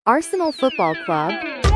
Arsenal Football Club,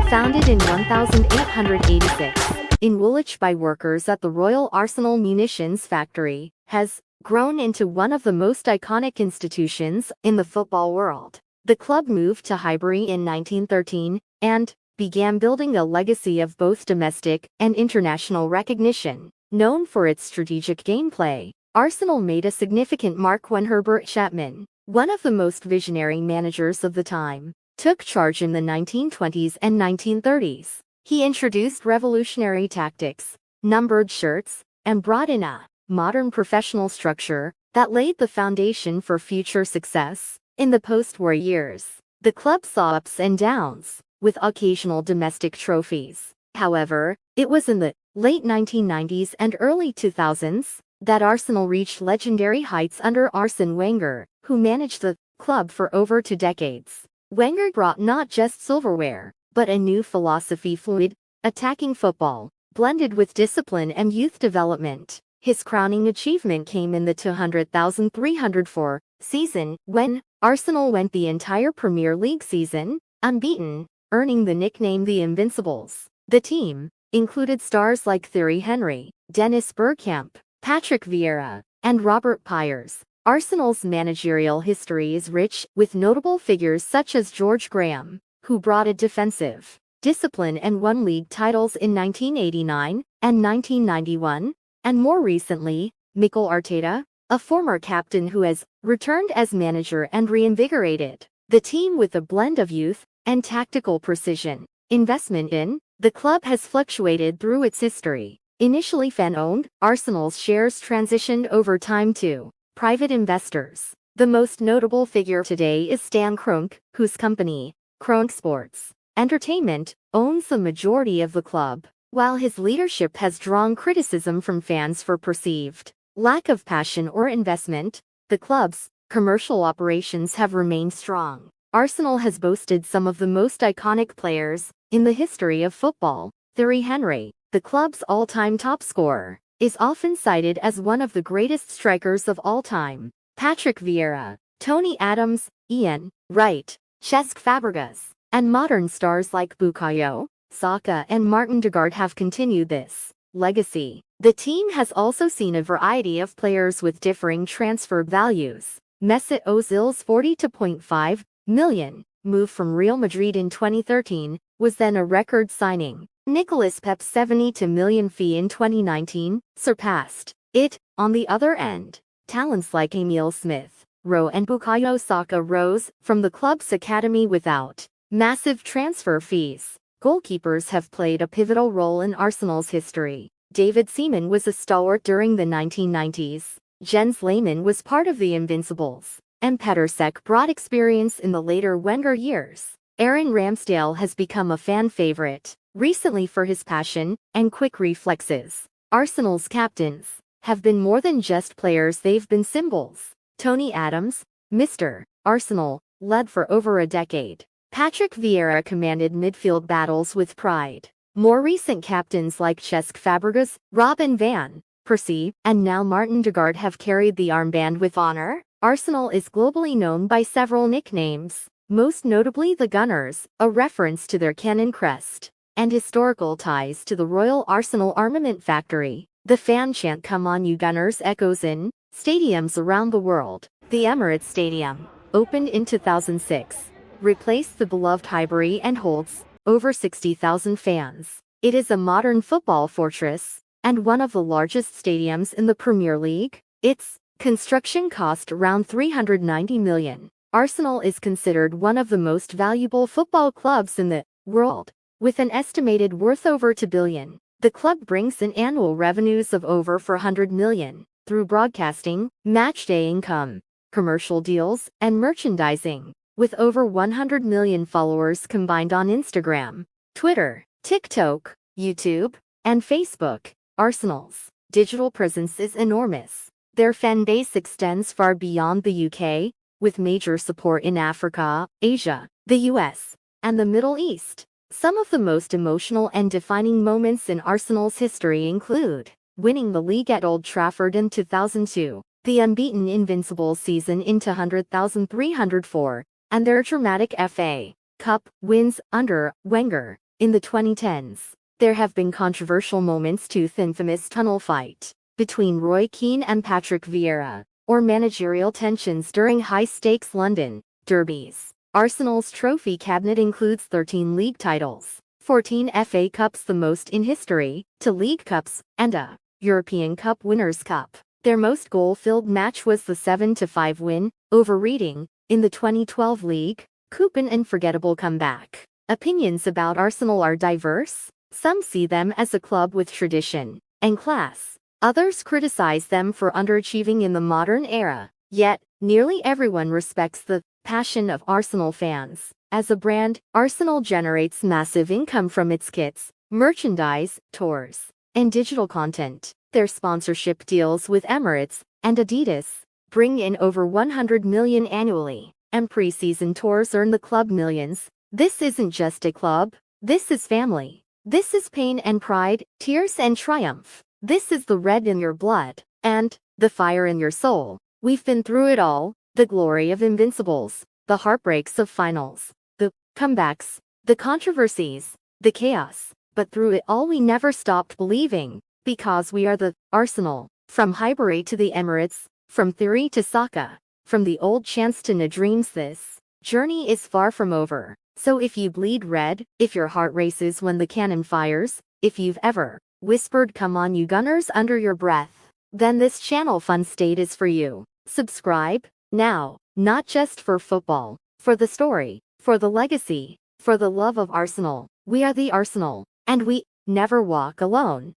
founded in 1886 in Woolwich by workers at the Royal Arsenal Munitions Factory, has grown into one of the most iconic institutions in the football world. The club moved to Highbury in 1913 and began building a legacy of both domestic and international recognition. Known for its strategic gameplay, Arsenal made a significant mark when Herbert Chapman, one of the most visionary managers of the time, took charge in the 1920s and 1930s. He introduced revolutionary tactics, numbered shirts, and brought in a modern professional structure that laid the foundation for future success. In the post-war years, the club saw ups and downs, with occasional domestic trophies. However, it was in the late 1990s and early 2000s that Arsenal reached legendary heights under Arsène Wenger, who managed the club for over 2 decades. Wenger brought not just silverware, but a new philosophy: fluid, attacking football, blended with discipline and youth development. His crowning achievement came in the 200,304 season, when Arsenal went the entire Premier League season unbeaten, earning the nickname the Invincibles. The team included stars like Thierry Henry, Dennis Bergkamp, Patrick Vieira, and Robert Pires. Arsenal's managerial history is rich, with notable figures such as George Graham, who brought a defensive discipline and won league titles in 1989 and 1991, and more recently, Mikel Arteta, a former captain who has returned as manager and reinvigorated the team with a blend of youth and tactical precision. Investment in the club has fluctuated through its history. Initially fan-owned, Arsenal's shares transitioned over time to private investors. The most notable figure today is Stan Kroenke, whose company, Kroenke Sports Entertainment, owns the majority of the club. While his leadership has drawn criticism from fans for perceived lack of passion or investment, the club's commercial operations have remained strong. Arsenal has boasted some of the most iconic players in the history of football. Thierry Henry, the club's all-time top scorer, is often cited as one of the greatest strikers of all time. Patrick Vieira, Tony Adams, Ian Wright, Cesc Fabregas, and modern stars like Bukayo Saka and Martin Odegaard have continued this legacy. The team has also seen a variety of players with differing transfer values. Mesut Ozil's £42.5 million move from Real Madrid in 2013 was then a record signing. Nicolas Pep's £72 million fee in 2019 surpassed it. On the other end, talents like Emile Smith Rowe and Bukayo Saka rose from the club's academy without massive transfer fees. Goalkeepers have played a pivotal role in Arsenal's history. David Seaman was a stalwart during the 1990s. Jens Lehmann was part of the Invincibles, and Petr Cech brought experience in the later Wenger years. Aaron Ramsdale has become a fan favorite recently for his passion and quick reflexes. Arsenal's captains have been more than just players, they've been symbols. Tony Adams, Mr. Arsenal, led for over a decade. Patrick Vieira commanded midfield battles with pride. More recent captains like Cesc Fabregas, Robin van Persie, and now Martin Odegaard have carried the armband with honor. Arsenal is globally known by several nicknames, most notably the Gunners, a reference to their cannon crest, and historical ties to the Royal Arsenal Armament Factory. The fan chant "Come on you Gunners" echoes in stadiums around the world. The Emirates Stadium, opened in 2006, replaced the beloved Highbury and holds over 60,000 fans. It is a modern football fortress and one of the largest stadiums in the Premier League. Its construction cost around £390 million. Arsenal is considered one of the most valuable football clubs in the world, with an estimated worth over £2 billion. The club brings in annual revenues of over £400 million through broadcasting, matchday income, commercial deals, and merchandising. With over 100 million followers combined on Instagram, Twitter, TikTok, YouTube, and Facebook, Arsenal's digital presence is enormous. Their fan base extends far beyond the UK, with major support in Africa, Asia, the US, and the Middle East. Some of the most emotional and defining moments in Arsenal's history include winning the league at Old Trafford in 2002, the unbeaten Invincibles season in 200,304, and their dramatic FA Cup wins under Wenger. In the 2010s, there have been controversial moments too: the infamous tunnel fight between Roy Keane and Patrick Vieira, or managerial tensions during high-stakes London derbies. Arsenal's trophy cabinet includes 13 league titles, 14 FA Cups, the most in history, 2 League Cups, and a European Cup Winners' Cup. Their most goal-filled match was the 7-5 win over Reading in the 2012 League Cup, an unforgettable comeback. Opinions about Arsenal are diverse. Some see them as a club with tradition and class. Others criticize them for underachieving in the modern era. Yet, nearly everyone respects the passion of Arsenal fans. As a brand, Arsenal generates massive income from its kits, merchandise, tours, and digital content. Their sponsorship deals with Emirates and Adidas bring in over 100 million annually, and pre-season tours earn the club millions. This isn't just a club. This is family. This is pain and pride, tears and triumph. This is the red in your blood and the fire in your soul. We've been through it all: the glory of invincibles, the heartbreaks of finals, the comebacks, the controversies, the chaos. But through it all we never stopped believing, because we are the Arsenal. From Highbury to the Emirates, from Thierry to Saka, from the old chants to new dreams, this journey is far from over. So if you bleed red, if your heart races when the cannon fires, if you've ever whispered "Come on you Gunners" under your breath, then this channel Fun State is for you. Subscribe now, not just for football, for the story, for the legacy, for the love of Arsenal. We are the Arsenal, and we never walk alone.